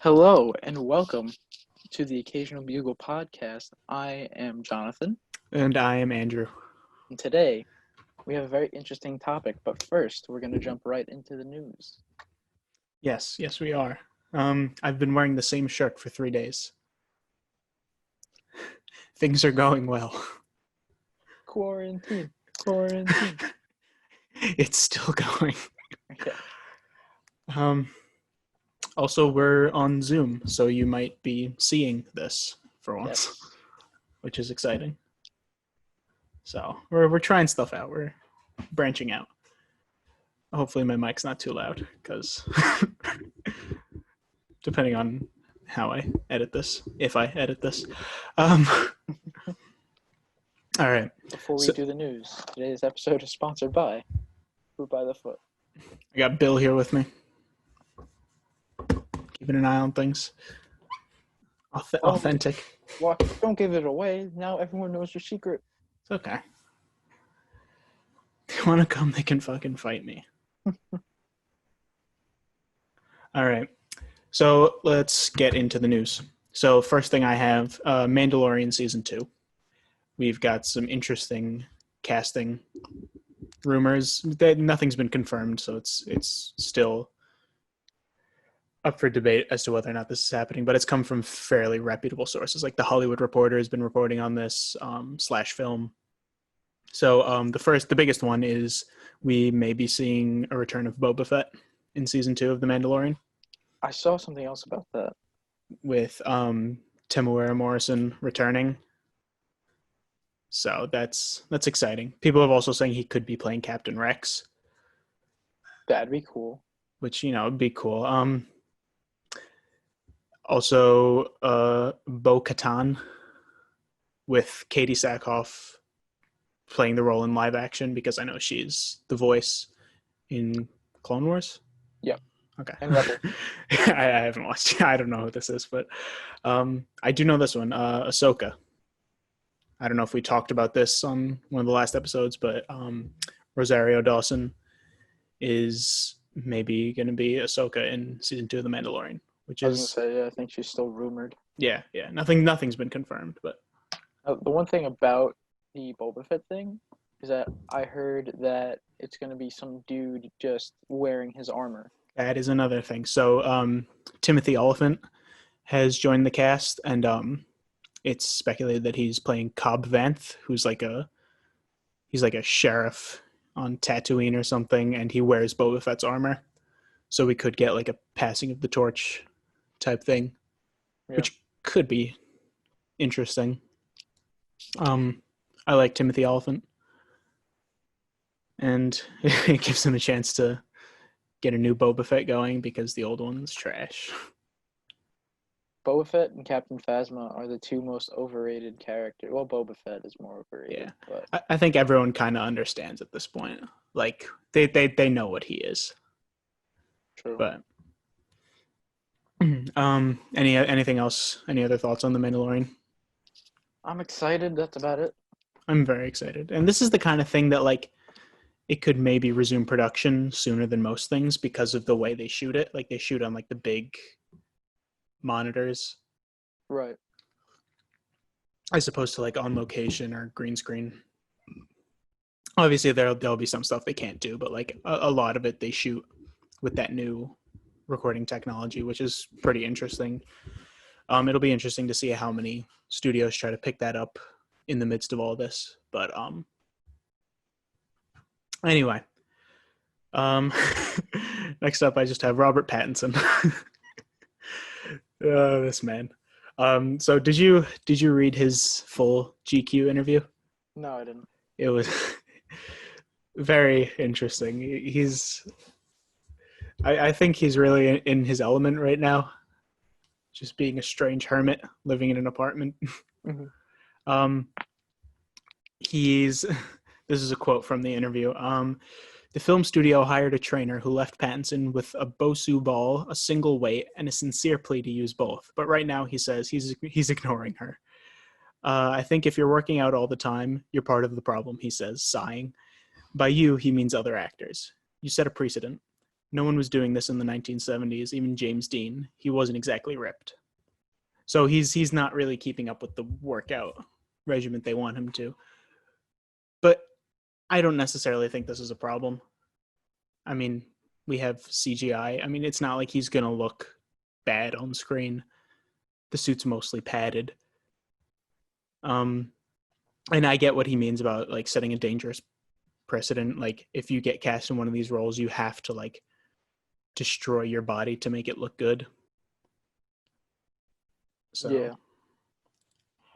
Hello and welcome to the Occasional Bugle podcast. I am Jonathan, And I am Andrew. and today we have a very interesting topic. But first, we're going to jump right into the news. Yes, we are. I've been wearing the same shirt for 3 days. Things are going well. Quarantine. It's still going. Okay. Also, we're on Zoom, so you might be seeing this for once, Yes. which is exciting. So we're trying stuff out. We're branching out. Hopefully, my mic's not too loud, because depending on how I edit this, if I edit this. All right. Before we do the news, today's episode is sponsored by Food by the Foot. I got Bill here with me, keeping an eye on things. Authentic. What? Don't give it away. Now everyone knows your secret. It's okay. If they want to come, they can fucking fight me. All right. So let's get into the news. So first thing I have, Mandalorian Season 2. We've got some interesting casting rumors. Nothing's been confirmed, so it's still up for debate as to whether or not this is happening, but it's come from fairly reputable sources. Like The Hollywood Reporter has been reporting on this, Slash Film. So the biggest one is we may be seeing a return of Boba Fett in Season 2 of The Mandalorian. I saw something else about that. With Temuera Morrison returning. So that's exciting. People have also saying he could be playing Captain Rex. That'd be cool. Which, would be cool. Also, Bo-Katan with Katie Sackhoff playing the role in live action, because I know she's the voice in Clone Wars. Yep. Okay. And Rebel. I haven't watched. I don't know who this is, but I do know this one, Ahsoka. I don't know if we talked about this on one of the last episodes, but Rosario Dawson is maybe going to be Ahsoka in Season 2 of The Mandalorian, which is... I was going to say, yeah, I think she's still rumored. Yeah. Nothing's been confirmed, but... The one thing about the Boba Fett thing is that I heard that it's going to be some dude just wearing his armor. That is another thing. So Timothy Oliphant has joined the cast, and it's speculated that he's playing Cobb Vanth, who's like a sheriff on Tatooine or something, and he wears Boba Fett's armor. So we could get like a passing of the torch type thing, which could be interesting. I like Timothy Oliphant, and it gives him a chance to get a new Boba Fett going, because the old one's trash. Boba Fett and Captain Phasma are the two most overrated characters. Well, Boba Fett is more overrated. Yeah, but I think everyone kind of understands at this point. Like they know what he is. True. But anything else? Any other thoughts on The Mandalorian? I'm excited. That's about it. I'm very excited, and this is the kind of thing that like it could maybe resume production sooner than most things because of the way they shoot it. Like they shoot on like the big monitors, right, as opposed to like on location or green screen. Obviously there'll be some stuff they can't do, but like a lot of it they shoot with that new recording technology, which is pretty interesting. It'll be interesting to see how many studios try to pick that up in the midst of all this, but anyway, next up I just have Robert Pattinson. This man. So did you read his full GQ interview? No, I didn't. It was very interesting. I think he's really in his element right now, just being a strange hermit living in an apartment. Mm-hmm. This is a quote from the interview. The film studio hired a trainer who left Pattinson with a Bosu ball, a single weight, and a sincere plea to use both. But right now, he says he's ignoring her. I think if you're working out all the time, you're part of the problem, he says, sighing. By you, he means other actors. You set a precedent. no one was doing this in the 1970s. Even James Dean, he wasn't exactly ripped. So he's not really keeping up with the workout regimen they want him to. But I don't necessarily think this is a problem. I mean, we have CGI. I mean, it's not like he's going to look bad on screen. The suit's mostly padded. And I get what he means about like setting a dangerous precedent. Like if you get cast in one of these roles, you have to like destroy your body to make it look good. So Yeah.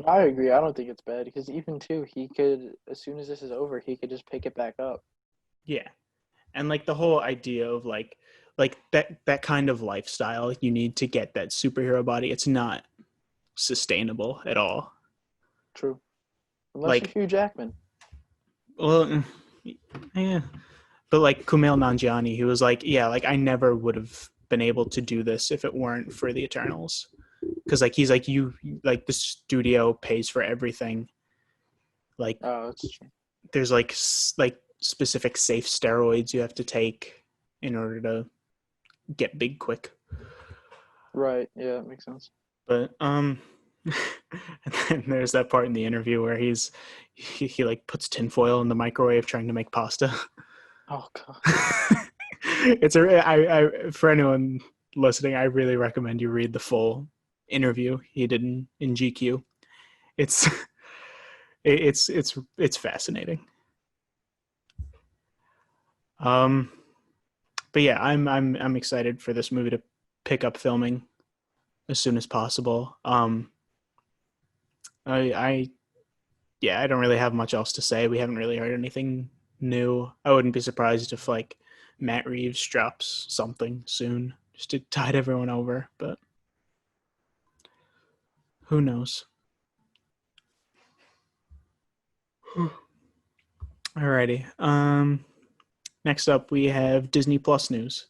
I agree. I don't think it's bad because even too, he could, as soon as this is over, he could just pick it back up. yeah. And like the whole idea of like that kind of lifestyle you need to get that superhero body, it's not sustainable at all. True. Unless Like, you're Hugh Jackman. well, yeah. But like Kumail Nanjiani, he was like, yeah, like I never would have been able to do this if it weren't for the Eternals. Because like he's like, you like the studio pays for everything. Like That's true. there's like specific safe steroids you have to take in order to get big quick. Right. Yeah, that makes sense. But and then there's that part in the interview where he like puts tinfoil in the microwave trying to make pasta. Oh god. It's I for anyone listening, I really recommend you read the full interview he did in GQ. It's fascinating. But yeah, I'm excited for this movie to pick up filming as soon as possible. I don't really have much else to say. We haven't really heard anything new. I wouldn't be surprised if like Matt Reeves drops something soon just to tide everyone over, but who knows? Alrighty. Next up we have Disney Plus news.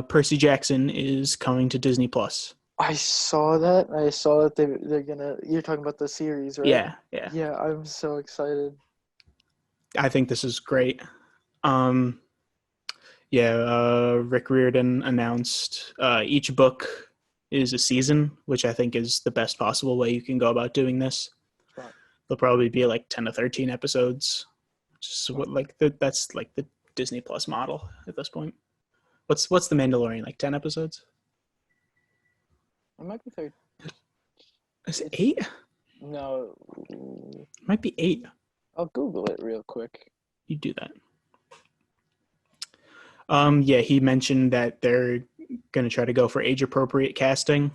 Percy Jackson is coming to Disney Plus. I saw that. I saw that they're gonna. You're talking about the series, right? Yeah. Yeah, I'm so excited. I think this is great. Rick Riordan announced each book is a season, which I think is the best possible way you can go about doing this. Right. There'll probably be like 10 to 13 episodes. Just what like that's like the Disney Plus model at this point. What's the Mandalorian, like 10 episodes? It might be 30. Is it 8? No. It might be 8. I'll Google it real quick. You do that. He mentioned that they're going to try to go for age-appropriate casting,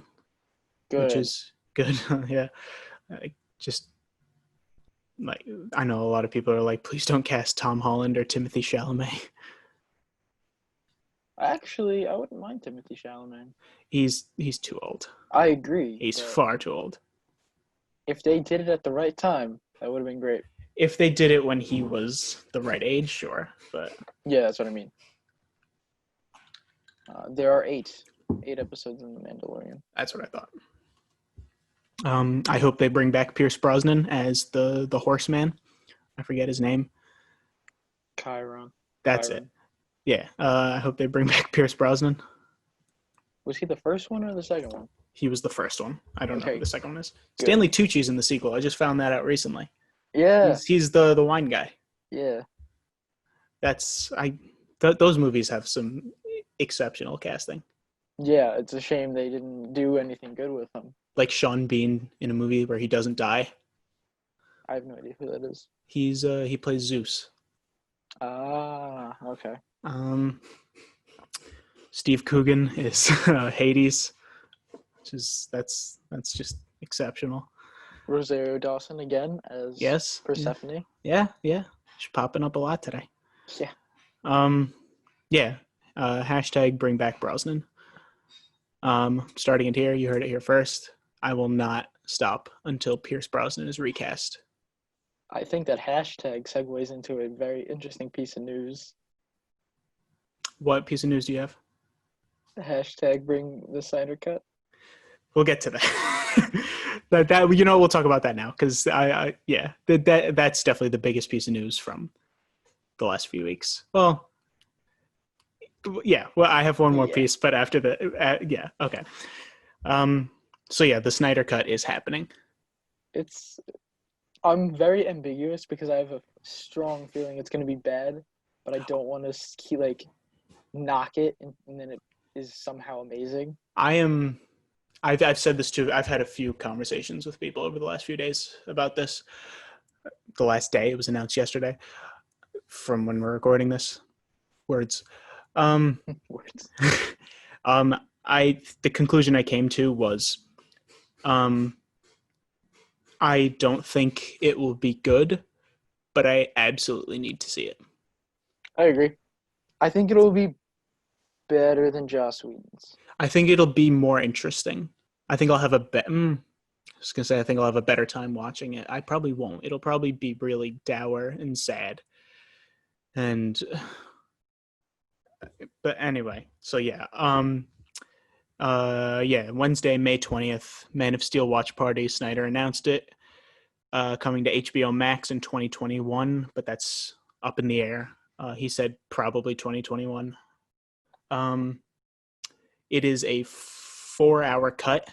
which is good. Yeah. Just like I know a lot of people are like, please don't cast Tom Holland or Timothée Chalamet. Actually, I wouldn't mind Timothée Chalamet. He's too old. I agree. He's far too old. If they did it at the right time, that would have been great. If they did it when he was the right age, sure. But yeah, that's what I mean. There are 8 episodes in The Mandalorian. That's what I thought. I hope they bring back Pierce Brosnan as the horseman. I forget his name. Chiron. That's it. Yeah. I hope they bring back Pierce Brosnan. Was he the first one or the second one? He was the first one. I don't know who the second one is. Good. Stanley Tucci's in the sequel. I just found that out recently. Yeah. He's the wine guy. Yeah. Those movies have some exceptional casting. Yeah, it's a shame they didn't do anything good with him. Like Sean Bean in a movie where he doesn't die. I have no idea who that is. He plays Zeus. Ah, okay. Steve Coogan is Hades, which is that's just exceptional. Rosario Dawson again as Persephone. Yeah, she's popping up a lot today. Yeah. Hashtag bring back Brosnan. Starting it here, you heard it here first. I will not stop until Pierce Brosnan is recast. I think that hashtag segues into a very interesting piece of news. What piece of news do you have? The hashtag bring the Snyder cut. We'll get to that. that we'll talk about that now because that's definitely the biggest piece of news from the last few weeks. Well, Yeah, well, I have one more Yeah, piece, but after yeah, okay. So yeah, the Snyder Cut is happening. it's. I'm very ambiguous because I have a strong feeling it's going to be bad, but I don't want to keep like knock it and then it is somehow amazing. I am. I've said this too. I've had a few conversations with people over the last few days about this. The last day, it was announced yesterday, from when we're recording this. Words. Um, Words. um, the conclusion I came to was, um, I don't think it will be good, but I absolutely need to see it. I agree. I think it'll be better than Joss Whedon's. I think it'll be more interesting. I think I'll have a I was gonna say I think I'll have a better time watching it. I probably won't. It'll probably be really dour and sad. And but anyway, so yeah. Yeah, Wednesday, May 20th, Man of Steel watch party. Snyder announced it. Coming to HBO Max in 2021, but that's up in the air. He said probably 2021. Um, it is a 4-hour cut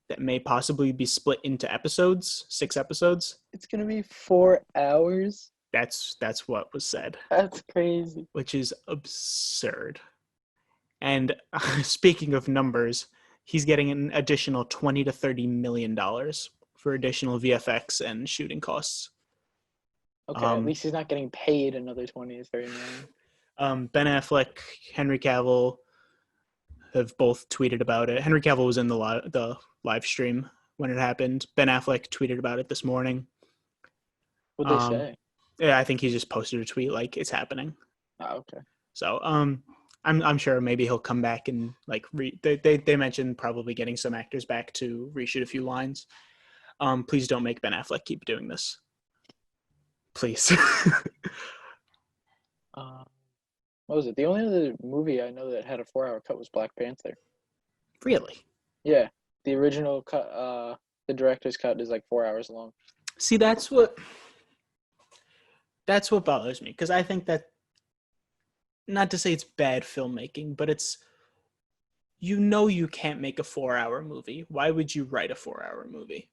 that may possibly be split into episodes, 6 episodes. It's gonna be 4 hours. That's what was said, That's crazy. which is absurd. And speaking of numbers, he's getting an additional $20 to $30 million for additional VFX and shooting costs. Okay, at least he's not getting paid another 20 to 30 million. Ben Affleck, Henry Cavill have both tweeted about it. Henry Cavill was in the live stream when it happened. Ben Affleck tweeted about it this morning. What'd they say? Yeah, I think he just posted a tweet like it's happening. Oh, okay. So I'm sure maybe he'll come back and like they mentioned probably getting some actors back to reshoot a few lines. Please don't make Ben Affleck keep doing this. Please. What was it? The only other movie I know that had a 4 hour cut was Black Panther. Really? Yeah, the original cut, the director's cut is like 4 hours long. See, that's what bothers me, because I think that, not to say it's bad filmmaking, but it's, you can't make a 4-hour movie. Why would you write a 4-hour movie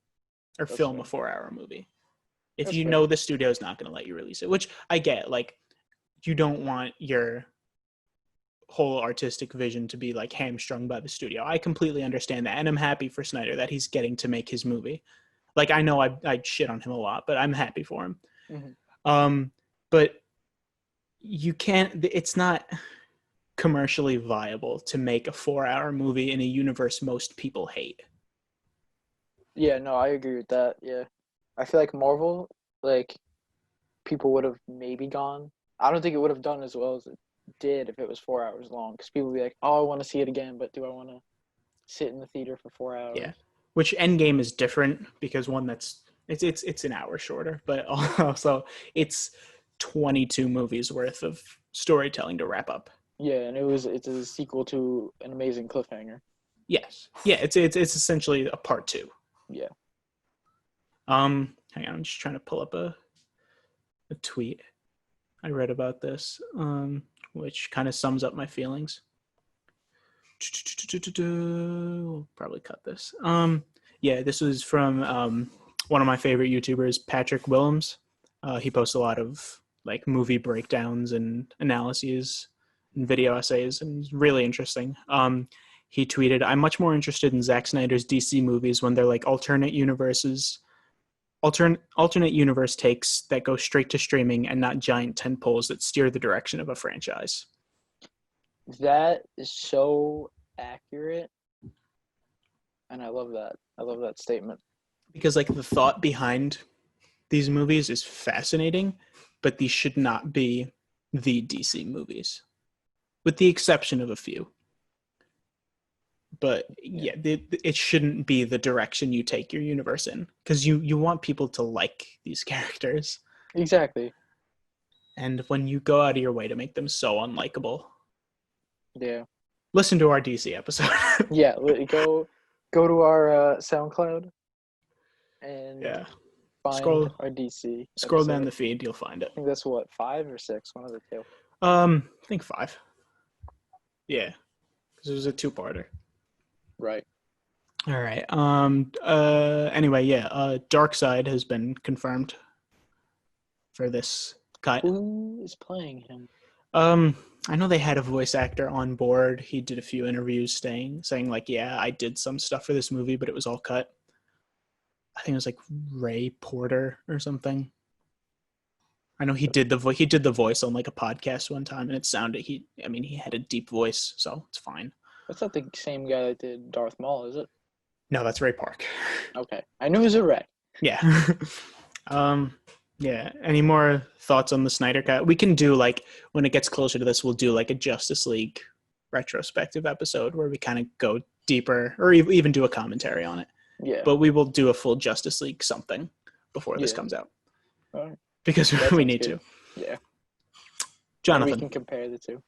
or That's film fair. a 4-hour movie if That's you fair. know the studio's not going to let you release it? Which I get. Like, you don't want your whole artistic vision to be like hamstrung by the studio. I completely understand that, and I'm happy for Snyder that he's getting to make his movie. Like, I know I shit on him a lot, but I'm happy for him. Mm-hmm. But you can't. It's not commercially viable to make a 4-hour movie in a universe most people hate. Yeah, no, I agree with that. Yeah, I feel like Marvel, like people would have maybe gone. I don't think it would have done as well as it did if it was 4 hours long. Because people would be like, "Oh, I want to see it again, but do I want to sit in the theater for 4 hours?" Yeah, which Endgame is different because one that's it's an hour shorter, but also it's 22 movies worth of storytelling to wrap up. Yeah, and it's a sequel to an amazing cliffhanger. Yes, yeah, it's essentially a part 2. Yeah. Hang on, I'm just trying to pull up a tweet I read about this, which kind of sums up my feelings. We'll probably cut this. Yeah, this was from one of my favorite YouTubers, Patrick Willems. He posts a lot of like movie breakdowns and analyses and video essays, and really interesting. He tweeted, "I'm much more interested in Zack Snyder's DC movies when they're like alternate universe takes that go straight to streaming and not giant tentpoles that steer the direction of a franchise." That is so accurate. And I love that. I love that statement. Because like the thought behind these movies is fascinating, but these should not be the DC movies, with the exception of a few. But yeah, it shouldn't be the direction you take your universe in, because you want people to like these characters. Exactly. And when you go out of your way to make them so unlikable, yeah, listen to our DC episode. yeah, go to our SoundCloud and Yeah, find our DC. Scroll episode. down the feed, you'll find it. I think that's what, 5 or 6, one of the two. I think 5. Yeah, because it was a two-parter. Right. All right. Anyway, yeah. Darkseid has been confirmed for this cut. Who is playing him? I know they had a voice actor on board. He did a few interviews saying like, yeah, I did some stuff for this movie, but it was all cut. I think it was like Ray Porter or something. I know he did the voice on like a podcast one time, and it sounded he had a deep voice, so it's fine. That's not the same guy that did Darth Maul, is it? No, that's Ray Park. Okay, I knew it was a Ray. Yeah. Yeah. Any more thoughts on the Snyder Cut? We can do like when it gets closer to this, we'll do like a Justice League retrospective episode where we kind of go deeper, or even do a commentary on it. Yeah. But we will do a full Justice League something before this comes out. All right. Because we need good. to. Yeah. Jonathan. And we can compare the two.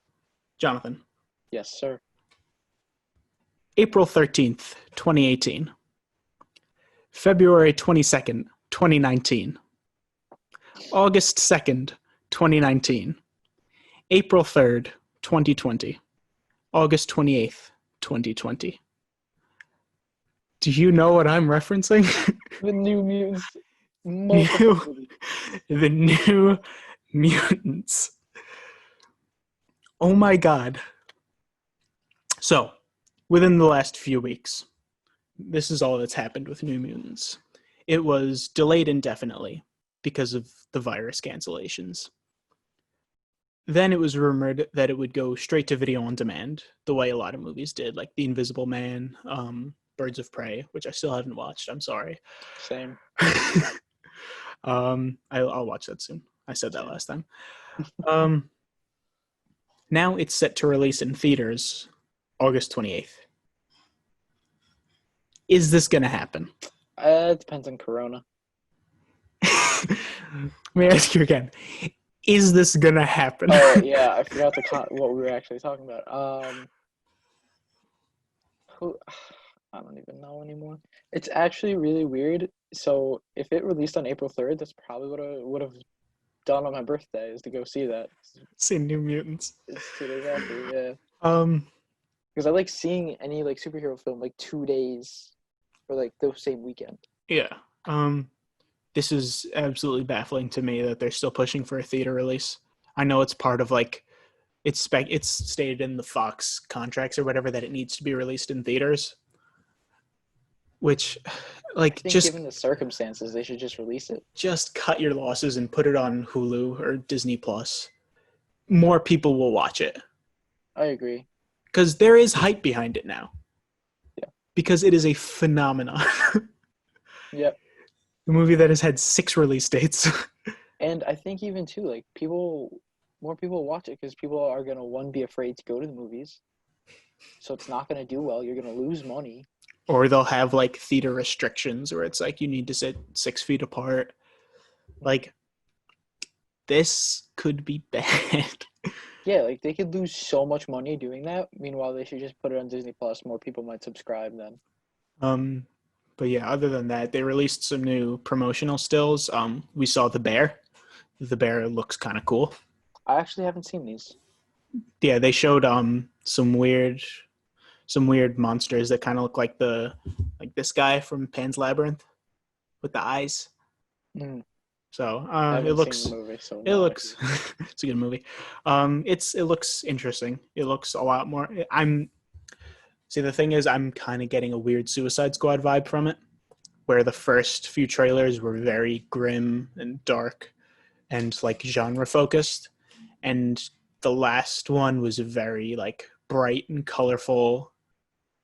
Jonathan. Yes, sir. April 13th, 2018. February 22nd, 2019. August 2nd, 2019. April 3rd, 2020. August 28th, 2020. Do you know what I'm referencing? The New Mutants. The New Mutants. Oh my god. So, within the last few weeks, this is all that's happened with New Mutants. It was delayed indefinitely because of the virus cancellations. Then it was rumored that it would go straight to video on demand, the way a lot of movies did, like The Invisible Man, Birds of Prey, which I still haven't watched. I'm sorry. Same. I'll watch that soon. I said that last time. Now it's set to release in theaters August 28th. Is this going to happen? It depends on Corona. Let me ask you again. Is this going to happen? Oh, yeah. I forgot what we were actually talking about. I don't even know anymore. It's actually really weird. So if it released on April 3rd, that's probably what I would have done on my birthday, is to go see that. See New Mutants. It's 2 days after, yeah. Because I like seeing any like superhero film like 2 days or like the same weekend. Yeah. This is absolutely baffling to me that they're still pushing for a theater release. I know it's part of like it's stated in the Fox contracts or whatever that it needs to be released in theaters. Which, like, I think given the circumstances, they should just release it. Just cut your losses and put it on Hulu or Disney Plus. More people will watch it. I agree. Because there is hype behind it now. Yeah. Because it is a phenomenon. Yep. The movie that has had 6 release dates. And I think even too, like more people watch it because people are gonna be afraid to go to the movies. So it's not gonna do well. You're gonna lose money. Or they'll have like theater restrictions where it's like you need to sit 6 feet apart. Like, this could be bad. Yeah, like they could lose so much money doing that. Meanwhile, they should just put it on Disney Plus. More people might subscribe then. But yeah, other than that, they released some new promotional stills. We saw the bear. The bear looks kind of cool. I actually haven't seen these. Yeah, they showed some weird monsters that kind of look like this guy from Pan's Labyrinth with the eyes. Mm. So it looks. It's a good movie. It looks interesting. It looks a lot more. The thing is, I'm kind of getting a weird Suicide Squad vibe from it, where the first few trailers were very grim and dark and like genre focused, and the last one was very like bright and colorful,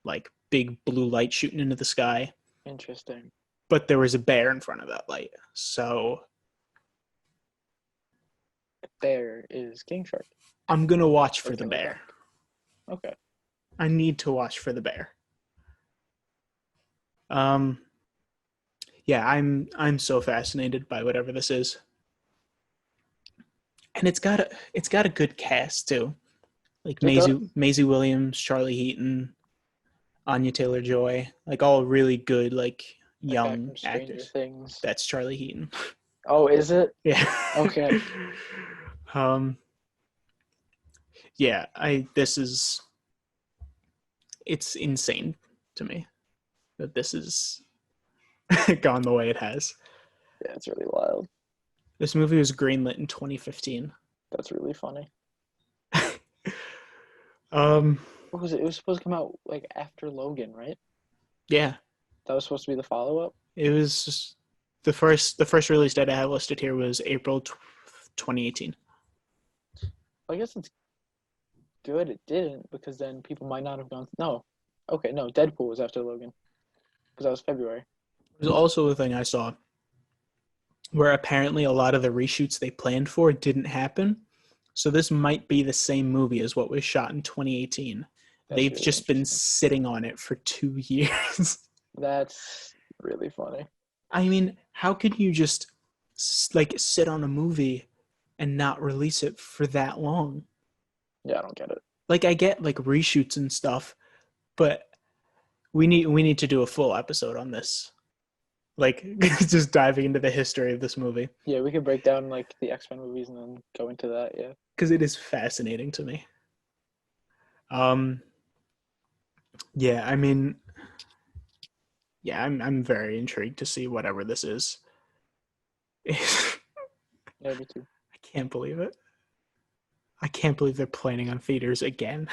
like big blue light shooting into the sky. Interesting. But there was a bear in front of that light, so the bear is King Shark. I'm gonna watch for the bear. Okay. I need to watch for the bear. Yeah, I'm so fascinated by whatever this is. And it's got a good cast too. Like Maisie Williams, Charlie Heaton, Anya Taylor-Joy, like all really good like young actors. Things. That's Charlie Heaton. Oh, is it? Yeah. Okay. Yeah, this is it's insane to me that this has gone the way it has. Yeah, it's really wild. This movie was greenlit in 2015. That's really funny. um, What was it? It was supposed to come out like after Logan, right? yeah, That was supposed to be the follow-up. it was just the first release date I have listed here was April 2018. I guess it's good it didn't because then people might not have gone. No, okay, no. Deadpool was after Logan because that was February. There's also a thing I saw where apparently a lot of the reshoots they planned for didn't happen. So this might be the same movie as what was shot in 2018. That's They've really just been interesting. sitting on it for 2 years. That's really funny. I mean, how could you just like sit on a movie and not release it for that long? Yeah, I don't get it. Like I get like reshoots and stuff, but we need to do a full episode on this. Like just diving into the history of this movie Yeah, we could break down like the X-Men movies and then go into that. Yeah. because it is fascinating to me. Um yeah, I mean yeah, I'm very intrigued to see whatever this is. I Yeah, me too. can't believe it. I can't believe they're planning on theaters again.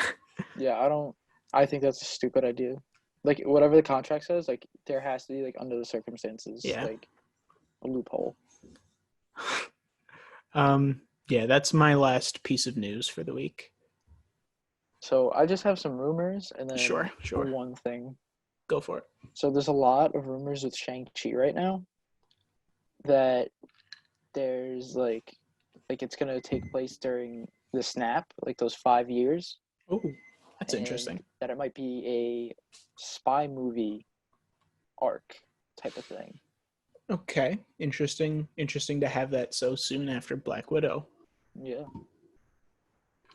Yeah, I don't. I think that's a stupid idea. Like whatever the contract says, like there has to be like under the circumstances, Yeah. like a loophole. Yeah, that's my last piece of news for the week. So I just have some rumors and then Sure. one thing. Go for it. So there's a lot of rumors with Shang-Chi right now that there's like it's gonna take place during the snap, like those 5 years. Oh, that's and interesting. that it might be a spy movie arc type of thing. Okay, interesting to have that so soon after Black Widow, Yeah.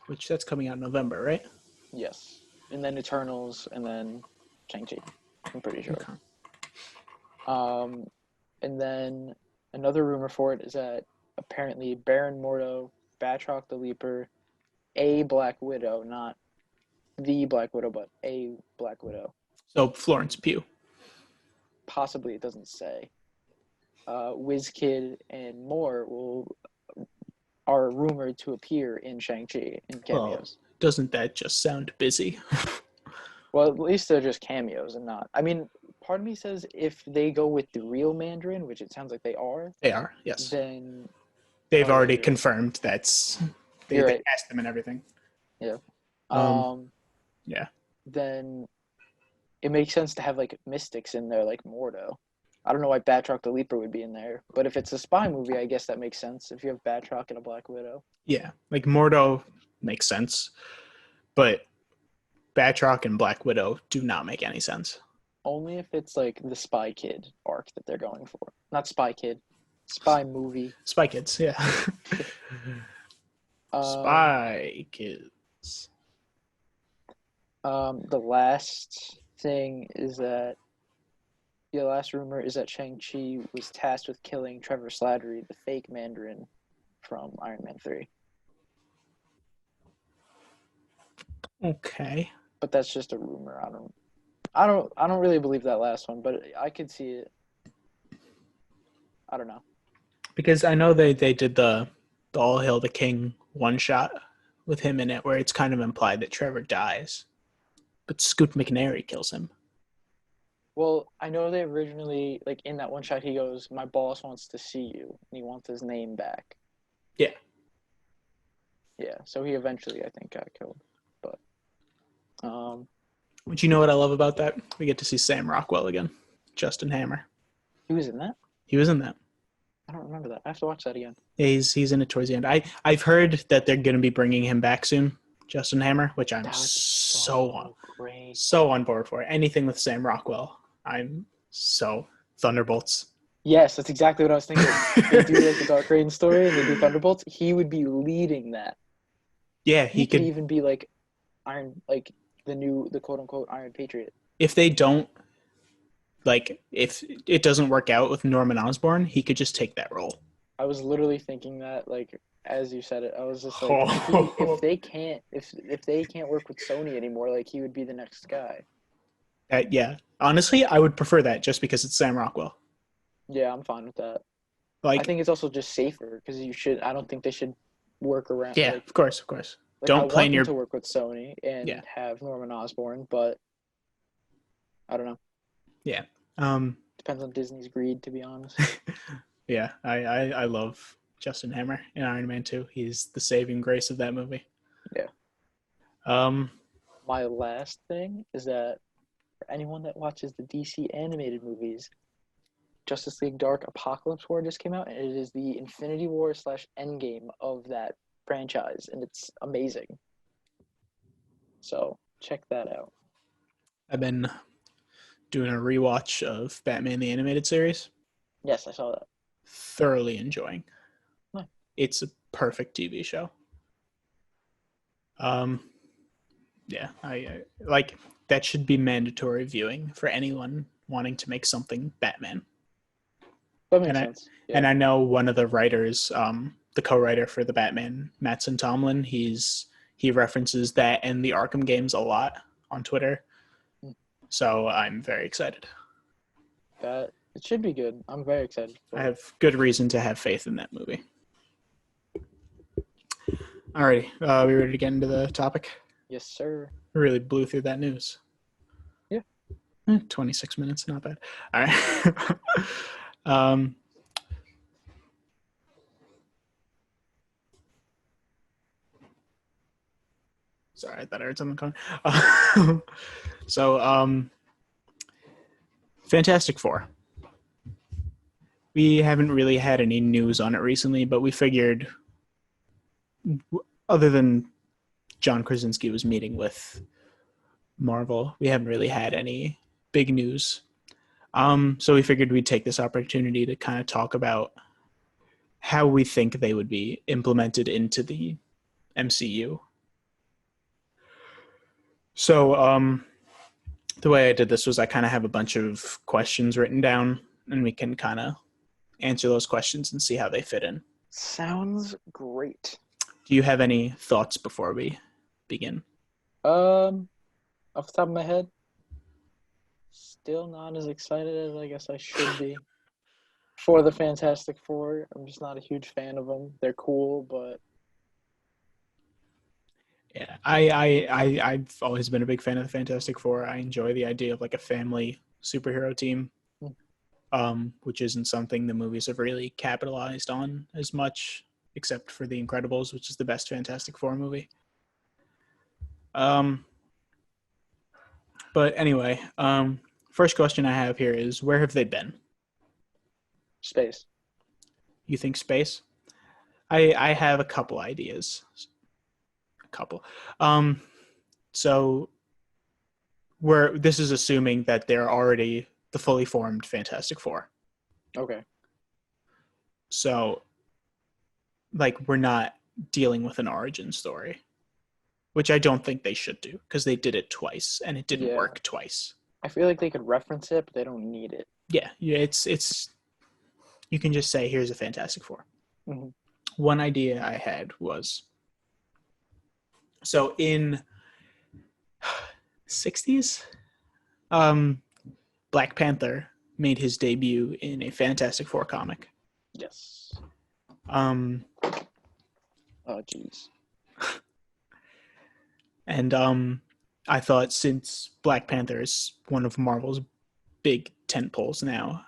which that's coming out in November, right? Yes. And then Eternals and then Shang-Chi. I'm pretty sure. Okay. And then another rumor for it is that apparently Baron Mordo, Batroc the Leaper, a Black Widow, not the Black Widow, but a Black Widow. So Florence Pugh. Possibly, it doesn't say. WizKid and more are rumored to appear in Shang-Chi in cameos. Well, doesn't that just sound busy? Well, at least they're just cameos and not. I mean, part of me says if they go with the real Mandarin, which it sounds like they are. They are, yes. Then they've already right. confirmed that's they right. cast them and everything. Yeah. Yeah. Then it makes sense to have like mystics in there, like Mordo. I don't know why Batroc the Leaper would be in there, but if it's a spy movie, I guess that makes sense. If you have Batroc and a Black Widow. Yeah, like Mordo makes sense, but Batroc and Black Widow do not make any sense. Only if it's like the Spy Kid arc that they're going for. Not Spy Kid. Spy movie. Spy Kids, yeah. Spy Kids. The last thing is that the last rumor is that Shang-Chi was tasked with killing Trevor Slattery, the fake Mandarin from Iron Man 3. Okay. But that's just a rumor. I don't really believe that last one, but I could see it. I don't know. Because I know they did the All Hail the King one shot with him in it where it's kind of implied that Trevor dies. But Scoot McNairy kills him. Well, I know they originally, like in that one shot, he goes, "My boss wants to see you," and he wants his name back. Yeah. Yeah, so he eventually, I think, got killed. But, But you know what I love about that? We get to see Sam Rockwell again. Justin Hammer. he was in that? He was in that. I don't remember that. I have to watch that again. Yeah, he's in it towards the end. I've heard that they're going to be bringing him back soon, Justin Hammer, which I'm so on board for. Anything with Sam Rockwell, I'm so Thunderbolts. Yes, that's exactly what I was thinking. They do like the Dark Reign story and they do Thunderbolts. He would be leading that. Yeah, he could even be like the quote unquote Iron Patriot. If they don't, like, if it doesn't work out with Norman Osborn, he could just take that role. I was literally thinking that, like, as you said it, I was just like, Oh. if they can't work with Sony anymore, like he would be the next guy. Yeah. Honestly, I would prefer that just because it's Sam Rockwell. Yeah, I'm fine with that. I Like, think it's also just safer because you should. I don't think they should work around yeah, of course, of course. I Don't play want in them your to work with Sony yeah, and have Norman Osborn, but I don't know. yeah. Um, Depends on Disney's greed, to be honest. yeah. I love Justin Hammer in Iron Man 2. He's the saving grace of that movie. Yeah. Um, My last thing is that for anyone that watches the DC animated movies, Justice League Dark Apocalypse War just came out, and it is the Infinity War / Endgame of that franchise, and it's amazing. So check that out. I've been doing a rewatch of Batman the Animated Series. Yes, I saw that. Thoroughly enjoying. Nice. It's a perfect TV show. Um, yeah, I like that should be mandatory viewing for anyone wanting to make something Batman. That And makes I sense. and Yeah. I know one of the writers, the co-writer for the Batman, Mattson Tomlin. He references that and the Arkham games a lot on Twitter. So I'm very excited. That it should be good. I'm very excited I for it. have good reason to have faith in that movie. Alrighty, we ready to get into the topic? Yes, sir. We really blew through that news. Yeah. 26 minutes, not bad. All right. um, sorry, I thought I heard something coming. So, Fantastic Four. We haven't really had any news on it recently, but we figured, other than John Krasinski was meeting with Marvel, we haven't really had any big news. So we figured we'd take this opportunity to kind of talk about how we think they would be implemented into the MCU. So the way I did this was I kind of have a bunch of questions written down, and we can kind of answer those questions and see how they fit in. Sounds great. Do you have any thoughts before we begin? Off the top of my head, still not as excited as I guess I should be for the Fantastic Four. I'm just not a huge fan of them. They're cool, but Yeah, I've always been a big fan of the Fantastic Four. I enjoy the idea of like a family superhero team, which isn't something the movies have really capitalized on as much, except for The Incredibles, which is the best Fantastic Four movie. But anyway, first question I have here is, where have they been? space. You think space? I have a couple ideas. A couple. So this is assuming that they're already the fully formed Fantastic Four. Okay. So, like, we're not dealing with an origin story, which I don't think they should do because they did it twice and it didn't work twice. I feel like they could reference it, but they don't need it. Yeah, it's. You can just say, "Here's a Fantastic Four." Mm-hmm. One idea I had was, so in 60s, Black Panther made his debut in a Fantastic Four comic. Yes. Oh, jeez. And I thought, since Black Panther is one of Marvel's big tentpoles now,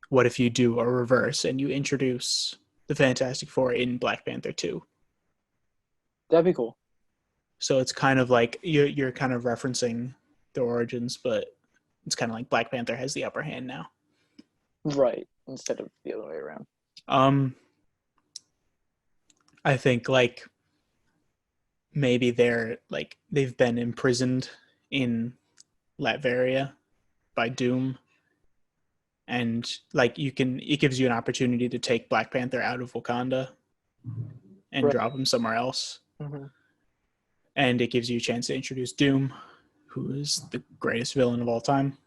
what if you do a reverse and you introduce the Fantastic Four in Black Panther 2? That'd be cool. So it's kind of like you're kind of referencing the origins, but it's kind of like Black Panther has the upper hand now. Right, instead of the other way around. I think like maybe they've been imprisoned in Latveria by Doom, and like it gives you an opportunity to take Black Panther out of Wakanda and drop him somewhere else. Mm-hmm. And it gives you a chance to introduce Doom, who is the greatest villain of all time.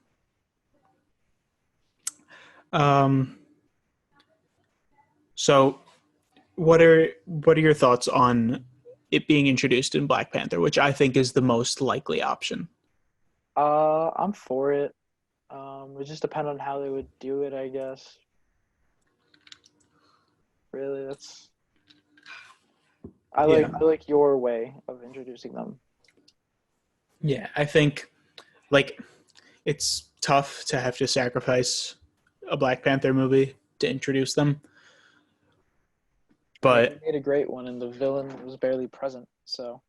So what are your thoughts on it being introduced in Black Panther, which I think is the most likely option? I'm for it. It just depends on how they would do it, I guess. Really, that's Yeah. I like your way of introducing them. Yeah, I think like it's tough to have to sacrifice a Black Panther movie to introduce them, I mean, they but made a great one, and the villain was barely present. So,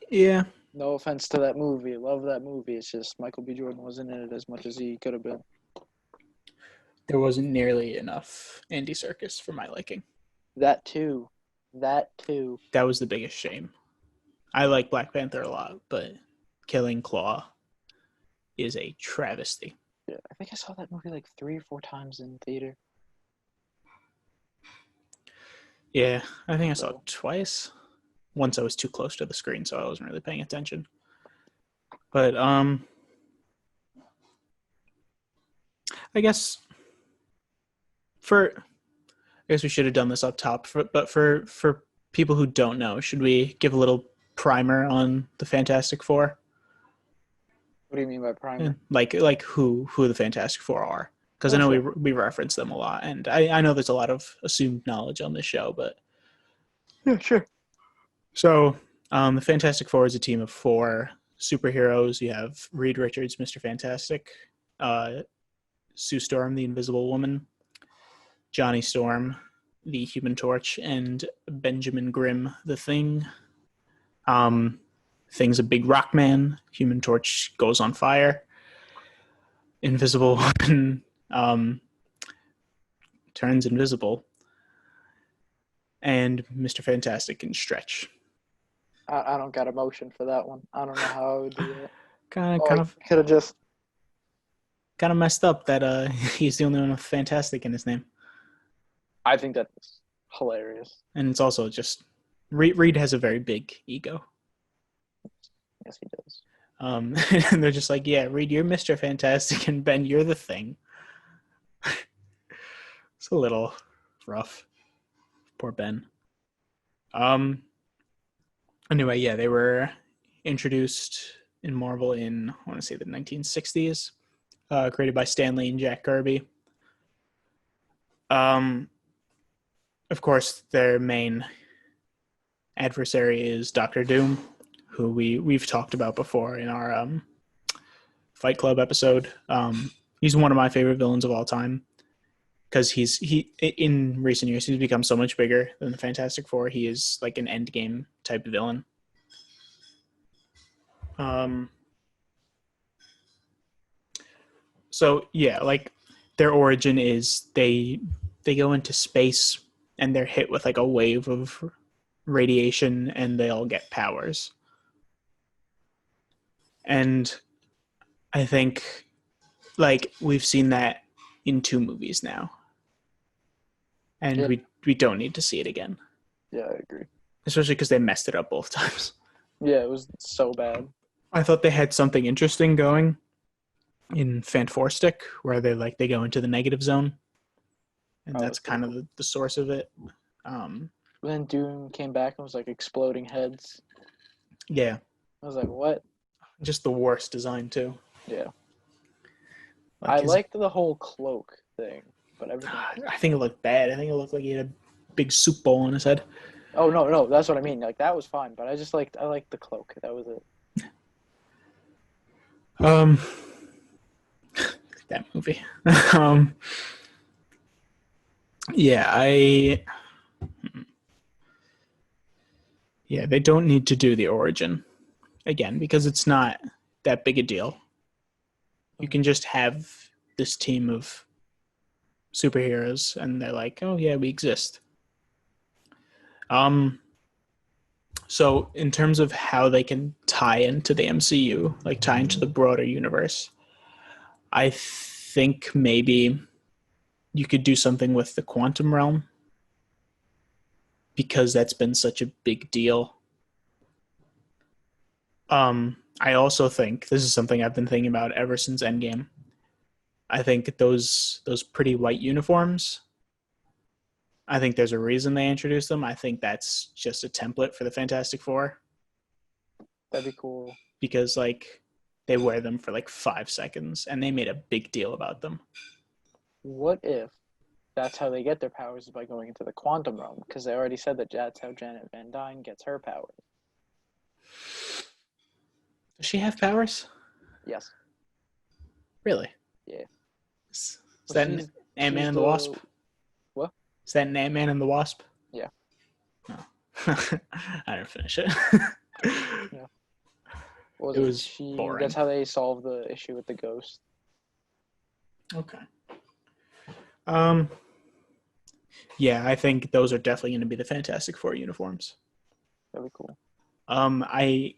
yeah, no offense to that movie, love that movie. It's just Michael B. Jordan wasn't in it as much as he could have been. there wasn't nearly enough Andy Serkis for my liking. That too, that too. That was the biggest shame. I like Black Panther a lot, but killing Claw is a travesty. Yeah, I think I saw that movie like 3 or 4 times in theater. Yeah, I think I saw it So twice. Once I was too close to the screen, so I wasn't really paying attention. But I guess for I guess we should have done this up top. But for people who don't know, should we give a little primer on the Fantastic Four? what do you mean by primer? Like who the Fantastic Four are? Because I Oh, know sure. we reference them a lot, and I know there's a lot of assumed knowledge on this show, but Yeah, sure. so the Fantastic Four is a team of 4 superheroes. You have Reed Richards, Mr. Fantastic, uh, Sue Storm, the Invisible Woman, Johnny Storm, the Human Torch, and Benjamin Grimm, the Thing. Thing's a big rock man. Human Torch goes on fire. Invisible Woman turns invisible, and Mr. Fantastic can stretch. I don't got emotion for that one. I don't know how I would do that. Kind of, Oh, I kind of, could have just. kind of messed up that he's the only one with Fantastic in his name, I think that's hilarious. and it's also just Reed has a very big ego. Yes, he does. And they're just like, yeah, Reed, you're Mr. Fantastic, and Ben, you're the Thing. It's a little rough. Poor Ben. Um. Anyway, yeah, they were introduced in Marvel in I want to say the 1960s, created by Stan Lee and Jack Kirby. Um. Of course, their main adversary is Doctor Doom, who we've talked about before in our Fight Club episode. He's one of my favorite villains of all time because he in recent years he's become so much bigger than the Fantastic Four. He is like an endgame type villain. So yeah, like their origin is they go into space and they're hit with like a wave of radiation and they all get powers. And I think like we've seen that in 2 movies now. And Yeah, we don't need to see it again. yeah, I agree. Especially because they messed it up both times. Yeah, it was so bad. I thought they had something interesting going in Fantastic where they go into the negative zone. And Oh, that's that's pretty kind of cool. the source of it. Um, Then Doom came back and was like exploding heads. yeah, I was like, what? just the worst design too. Yeah. Like I his, liked the whole cloak thing, but everything else. I think it looked bad. I think it looked like he had a big soup bowl on his head. Oh no, no, that's what I mean. Like that was fine, but I liked the cloak. That was it. Um, that movie. um, yeah, yeah, they don't need to do the origin again because it's not that big a deal. You can just have this team of superheroes and they're like, oh yeah, we exist. So in terms of how they can tie into the MCU, like tie into the broader universe, I think maybe you could do something with the quantum realm because that's been such a big deal. I also think this is something I've been thinking about ever since Endgame. I think those pretty white uniforms I think there's a reason they introduced them. I think that's just a template for the Fantastic Four. That'd be cool. Because, like, they wear them for, like, 5 seconds, and they made a big deal about them. What if that's how they get their powers, is by going into the quantum realm? Because they already said that that's how Janet Van Dyne gets her powers. Does she have powers? Yes. Really? Yeah. Is that an Ant-Man and the Wasp? What? Is that an Ant-Man and the Wasp? Yeah. Oh. I didn't finish it. Yeah. It was boring. That's how they solved the issue with the ghost. Okay. Yeah, I think those are definitely going to be the Fantastic Four uniforms. That'd be cool. I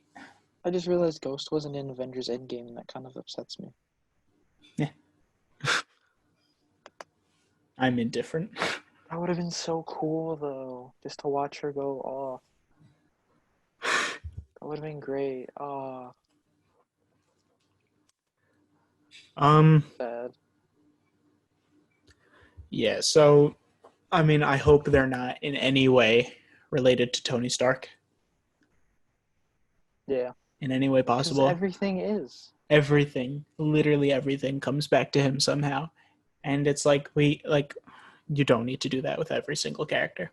just realized Ghost wasn't in Avengers Endgame, and that kind of upsets me. Yeah. I'm indifferent. That would have been so cool, though, just to watch her go off. That would have been great. Sad. Yeah, so, I mean, I hope they're not in any way related to Tony Stark. Yeah. In any way possible. Everything is. Everything, literally everything comes back to him somehow. And it's like, you don't need to do that with every single character.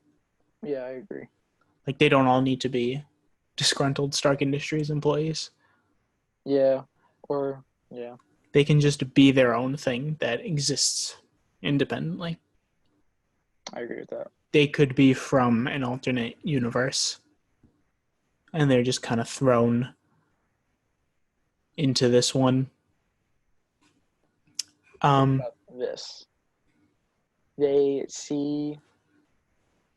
Yeah, I agree. Like, they don't all need to be disgruntled Stark Industries employees. Yeah. Or, yeah. They can just be their own thing that exists independently. I agree with that. They could be from an alternate universe, and they're just kind of thrown into this one. About this. They see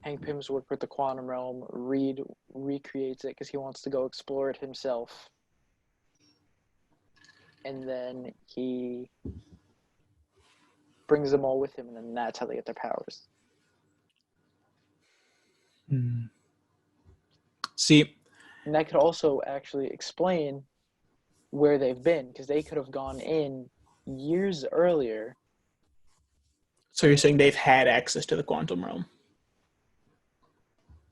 Hank Pym's work with the quantum realm. Reed recreates it because he wants to go explore it himself. And then he brings them all with him, and then that's how they get their powers. See, and that could also actually explain where they've been, because they could have gone in years earlier. So you're saying they've had access to the quantum realm?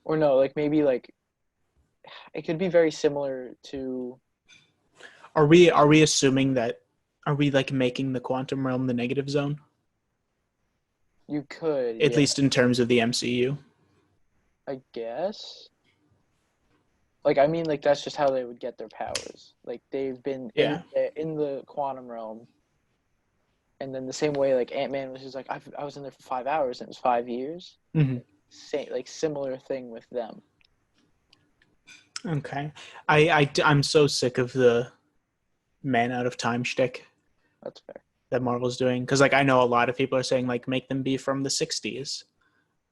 Or no, like maybe like it could be very similar to. Are we assuming that? Are we like making the quantum realm the negative zone? You could, at least in terms of the MCU. I guess. Like, I mean, like, that's just how they would get their powers. Like, they've been in the quantum realm. And then the same way, like, Ant-Man was just like, I was in there for 5 hours, and it was 5 years. Mm-hmm. Similar thing with them. Okay. I'm so sick of the man out of time shtick. That's fair. That Marvel's doing. Because, like, I know a lot of people are saying, like, make them be from the 60s.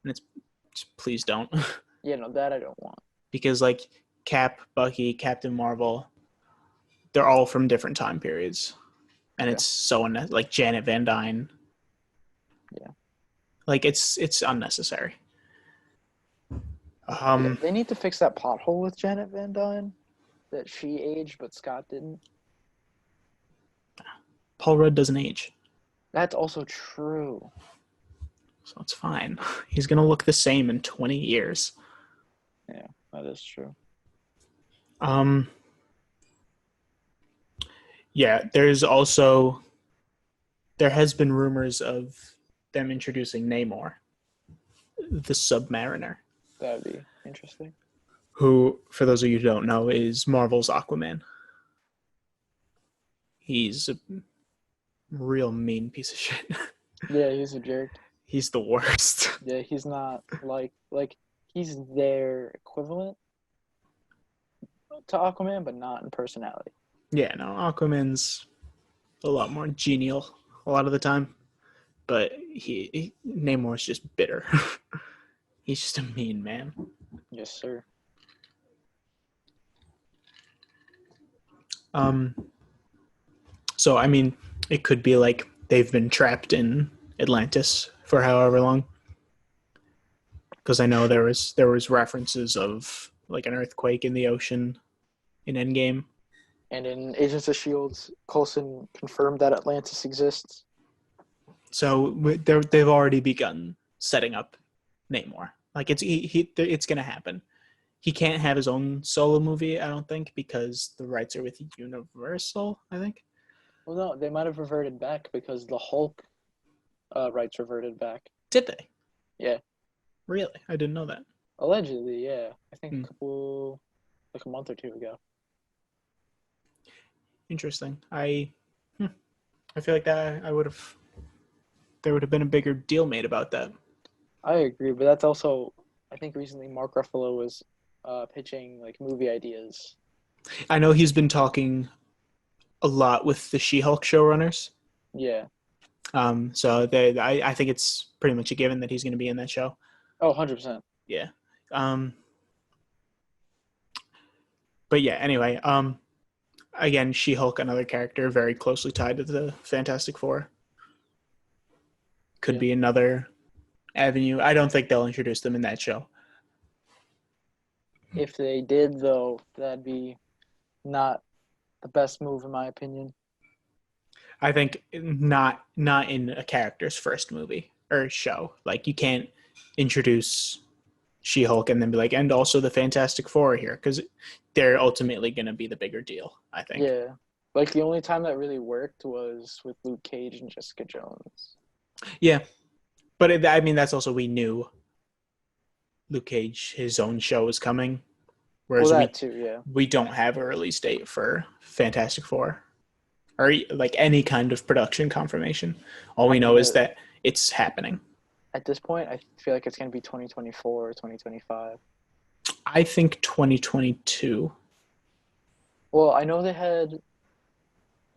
And it's, please don't. Yeah, no, that I don't want. Because, like, Cap, Bucky, Captain Marvel, they're all from different time periods. And it's so like Janet Van Dyne. Yeah. Like, it's unnecessary. They need to fix that pothole with Janet Van Dyne. That she aged, but Scott didn't. Paul Rudd doesn't age. That's also true. So it's fine. He's going to look the same in 20 years. Yeah, that is true. Yeah, there has been rumors of them introducing Namor, the Submariner. That would be interesting. Who, for those of you who don't know, is Marvel's Aquaman. He's a real mean piece of shit. Yeah, he's a jerk. He's the worst. Yeah, he's not like he's their equivalent to Aquaman, but not in personality. Yeah, no, Aquaman's a lot more genial a lot of the time, but Namor's just bitter. He's just a mean man. Yes, sir. So I mean, it could be like they've been trapped in Atlantis for however long. Because I know there was references of like an earthquake in the ocean in Endgame. And in Agents of S.H.I.E.L.D., Coulson confirmed that Atlantis exists. So they've already begun setting up Namor. Like it's gonna happen. He can't have his own solo movie, I don't think, because the rights are with Universal, I think. Well, no, they might have reverted back because the Hulk rights reverted back. Did they? Yeah. Really? I didn't know that. Allegedly, yeah. I think a month or two ago. Interesting. I feel like that there would have been a bigger deal made about that. I agree, but that's also, I think recently Mark Ruffalo was pitching like movie ideas. I know he's been talking a lot with the She-Hulk showrunners. Yeah. I think it's pretty much a given that he's going to be in that show. Oh, 100%. Yeah. But yeah, anyway, again, She-Hulk, another character very closely tied to the Fantastic Four. Could be another avenue. I don't think they'll introduce them in that show. If they did, though, that'd be not the best move, in my opinion. I think not in a character's first movie or show. Like, you can't introduce She-Hulk and then be like, and also the Fantastic Four here, because they're ultimately going to be the bigger deal, I think. Yeah. Like, the only time that really worked was with Luke Cage and Jessica Jones. Yeah. But, I mean, that's also, we knew Luke Cage, his own show was coming. Whereas we don't have a release date for Fantastic Four or like any kind of production confirmation. All we know is that it's happening. At this point, I feel like it's going to be 2024 or 2025. I think 2022. Well, I know they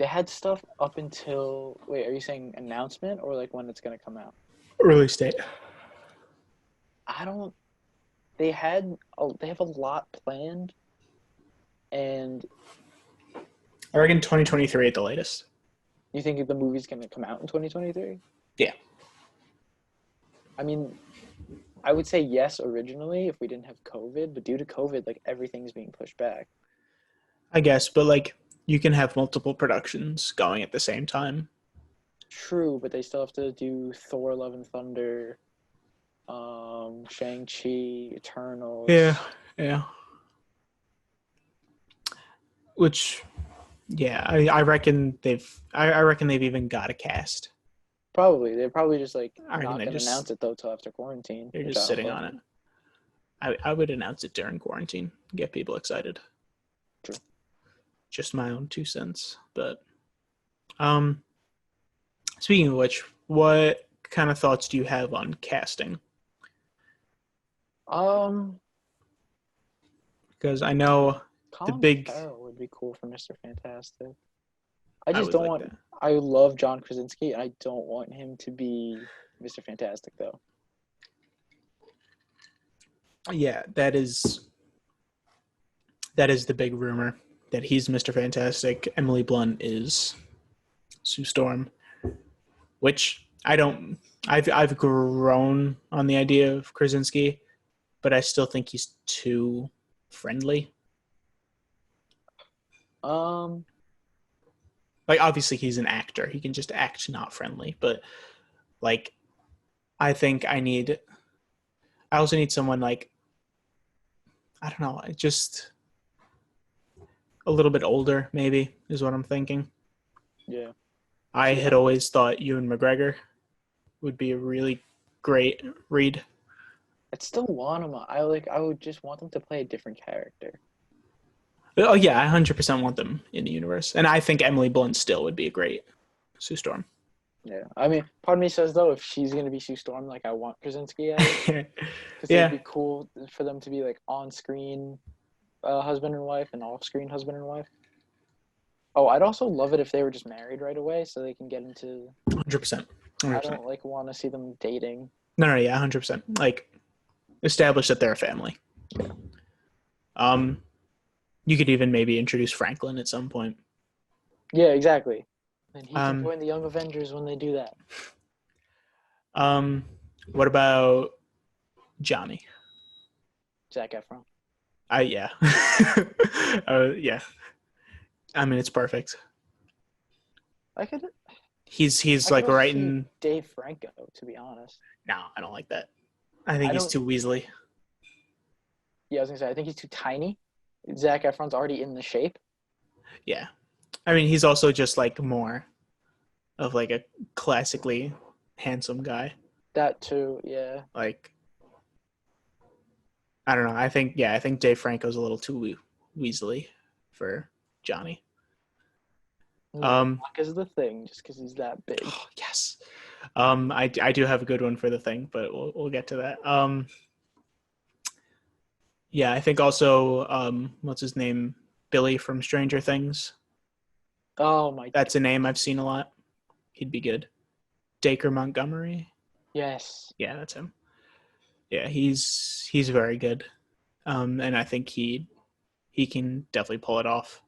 had stuff up until, wait, are you saying announcement or like when it's going to come out? Release date. They have a lot planned, and I reckon 2023 at the latest. You think the movie's going to come out in 2023? Yeah. I mean, I would say yes originally if we didn't have COVID, but due to COVID, like everything's being pushed back. I guess, but like you can have multiple productions going at the same time. True, but they still have to do Thor: Love and Thunder, Shang-Chi, Eternals. Yeah. Which, yeah, I reckon they've even got a cast. Probably they're probably just like not gonna announce it though till after quarantine. They're just sitting on it. I would announce it during quarantine, get people excited. True. Just my own 2 cents, but speaking of which, what kind of thoughts do you have on casting? Because I know Colin Farrell would be cool for Mr. Fantastic. I just don't want. I love John Krasinski, and I don't want him to be Mr. Fantastic, though. Yeah, that is the big rumor, that he's Mr. Fantastic. Emily Blunt is Sue Storm, which I've grown on the idea of Krasinski, but I still think he's too friendly. Like, obviously he's an actor. He can just act not friendly, but like I think I also need someone like, I don't know, just a little bit older maybe is what I'm thinking. Yeah. I had always thought Ewan McGregor would be a really great read. I'd still want him. I would just want them to play a different character. Oh yeah, I 100% want them in the universe, and I think Emily Blunt still would be a great Sue Storm. Yeah, I mean, part of me says though, if she's gonna be Sue Storm, like I want Krasinski as it, because it'd be cool for them to be like on-screen husband and wife and off-screen husband and wife. Oh, I'd also love it if they were just married right away, so they can get into. 100%. I don't like want to see them dating. No, yeah, 100%. Like, establish that they're a family. Yeah. You could even maybe introduce Franklin at some point. Yeah, exactly. And he can join the Young Avengers when they do that. What about Johnny? Zac Efron. Yeah. Yeah. I mean, it's perfect. He's like writing Dave Franco, to be honest. No, I don't like that. I think I he's don't. too Weasley. Yeah, I was gonna say I think he's too tiny. Zac Efron's already in the shape. Yeah. I mean, he's also just like more of like a classically handsome guy. That too. Yeah. Like, I don't know. I think Dave Franco's a little too Weasley for Johnny. No, Um, Brock is the thing, just because he's that big. oh, yes. I do have a good one for the thing, but we'll get to that. Yeah, I think also what's his name? Billy from Stranger Things. Oh my That's a god. name I've seen a lot. He'd be good. Dacre Montgomery. Yes. Yeah, that's him. Yeah, he's very good. And I think he can definitely pull it off.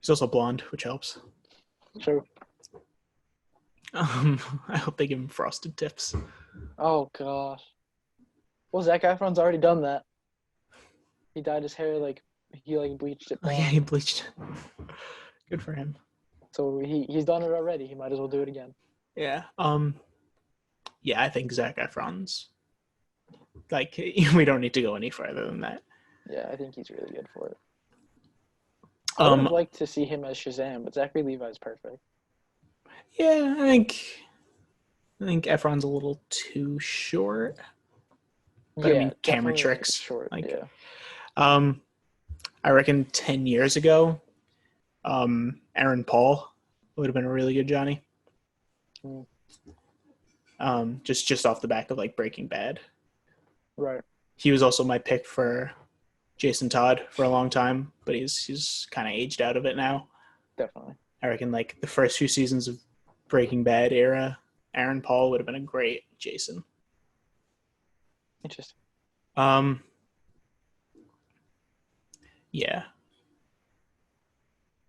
He's also blonde, which helps. True. I hope they give him frosted tips. Oh gosh. Well, Zac Efron's already done that. He dyed his hair like he like bleached it Oh yeah, he blonde. bleached. Good for him. So he's done it already. He might as well do it again. Yeah. Yeah, I think Zac Efron's like we don't need to go any further than that. Yeah, I think he's really good for it. I would have Um, liked to see him as Shazam, but Zachary Levi's perfect. yeah, I think Efron's a little too short, but I Yeah, mean camera definitely tricks. short. Like, Yeah. um, I reckon 10 years ago, Aaron Paul would have been a really good Johnny. Mm, Just off the back of like Breaking Bad. right. He was also my pick for Jason Todd for a long time, but he's kind of aged out of it now. Definitely. I reckon like the first few seasons of Breaking Bad era, Aaron Paul would have been a great Jason. Interesting. Um, yeah.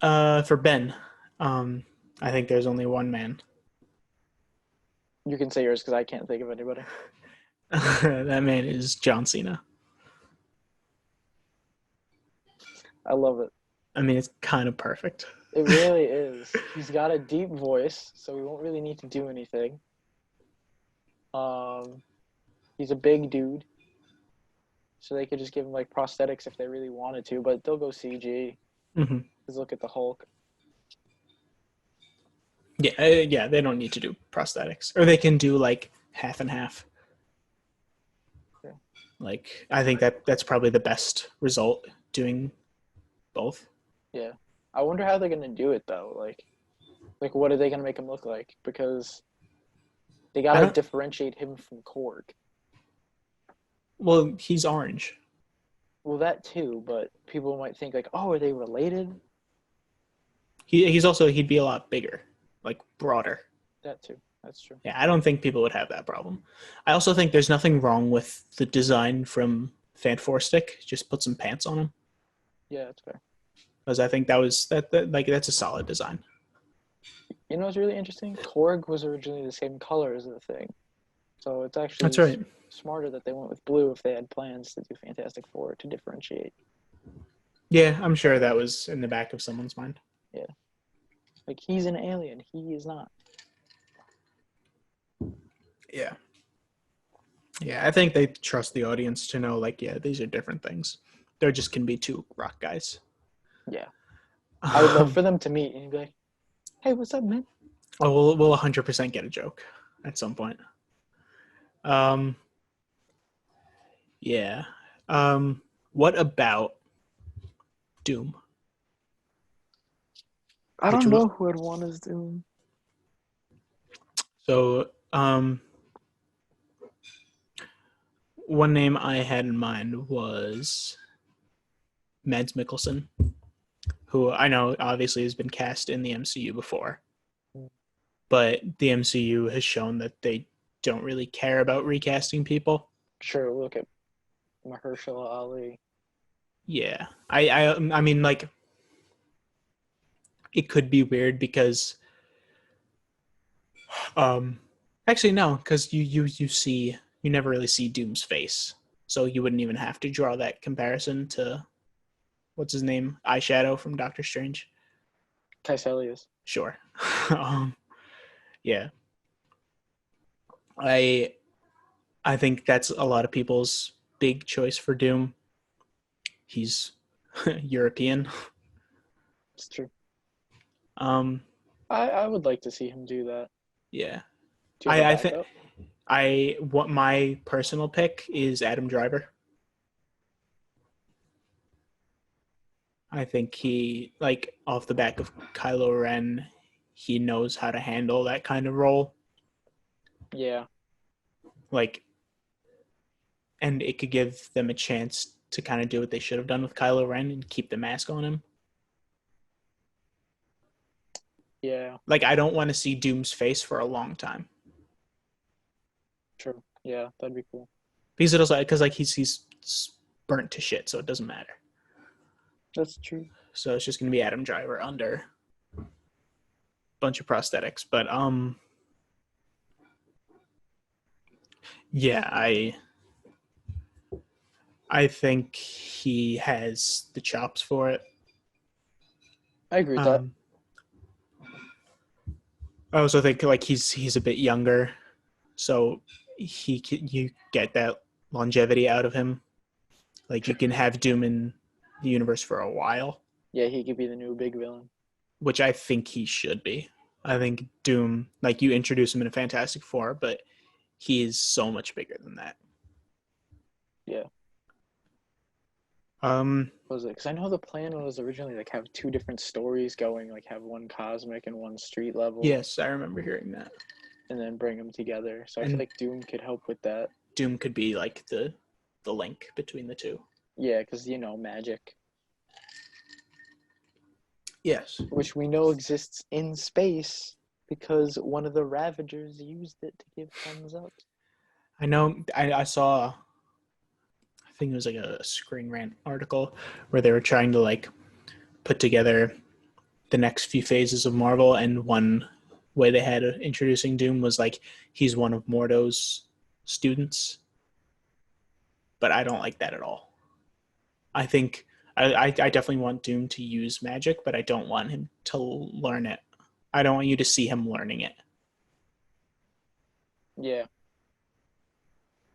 For Ben, I think there's only one man. You can say yours because I can't think of anybody. That man is John Cena. I love it. I mean, it's kind of perfect. It really is. He's got a deep voice, so we won't really need to do anything. Um, he's a big dude, so they could just give him like prosthetics if they really wanted to, but they'll go CG. Mm-hmm. Just look at the Hulk. Yeah, yeah. They don't need to do prosthetics, or they can do like half and half. Yeah. Like, I think that's probably the best result, doing both. Yeah. I wonder how they're gonna do it though. Like what are they gonna make him look like? Because they I gotta don't. differentiate him from Korg. Well, he's orange. Well, that too, but people might think like, oh, are they related? He'd be a lot bigger, like broader. That too. That's true. Yeah, I don't think people would have that problem. I also think there's nothing wrong with the design from Fan Four Stick. Just put some pants on him, Yeah, that's fair. because I think that like that's a solid design. You know what's really interesting? Korg was originally the same color as the thing, so it's That's actually right. smarter that they went with blue if they had plans to do Fantastic Four to differentiate. Yeah, I'm sure that was in the back of someone's mind. Yeah, like he's an alien, he is not. Yeah. Yeah, I think they trust the audience to know, like, yeah, these are different things. There just can be two rock guys. Yeah, I would love for them to meet and be like, "Hey, what's up, man?" We'll 100% get a joke at some point. Um, yeah. What about Doom? I Which don't was know who I'd want as Doom. so one name I had in mind was Mads Mikkelsen, who I know obviously has been cast in the MCU before, but the MCU has shown that they don't really care about recasting people. Sure, look at Mahershala Ali. Yeah, I mean, like, it could be weird because, um, actually no, because you never really see Doom's face, so you wouldn't even have to draw that comparison to what's his name, Eyeshadow from Doctor Strange. Kaecilius. Sure. um, yeah, I I think that's a lot of people's big choice for Doom. He's European. It's true. Um, I would like to see him do that. yeah. Do you have a I think backup? what my personal pick is Adam Driver. I think he, like, off the back of Kylo Ren, he knows how to handle that kind of role. Yeah, Like, and it could give them a chance to kind of do what they should have done with Kylo Ren and keep the mask on him. yeah, Like, I don't want to see Doom's face for a long time true. Yeah, that'd be cool. because it'll because like he's burnt to shit, so it doesn't matter. That's true. So it's just gonna be Adam Driver under a bunch of prosthetics, but yeah, I think he has the chops for it. I agree with that. I also think like he's a bit younger, so you get that longevity out of him. Like you can have Doom in the universe for a while, Yeah, he could be the new big villain. which I think he should be. I think Doom, like you introduce him in a Fantastic Four, but he is so much bigger than that. Yeah. Um, What was it? Because I know the plan was originally like have two different stories going, like have one cosmic and one street level. yes, I remember hearing that. And then bring them together. So I And feel like Doom could help with that. Doom could be like the link between the two. Yeah, because magic. Yes. Which we know exists in space because one of the Ravagers used it to give thumbs up. I know. I saw. I think it was like a Screen Rant article where they were trying to like put together the next few phases of Marvel, and one way they had introducing Doom was like he's one of Mordo's students, but I don't like that at all. I think I definitely want Doom to use magic, but I don't want him to learn it. I don't want you to see him learning it. Yeah.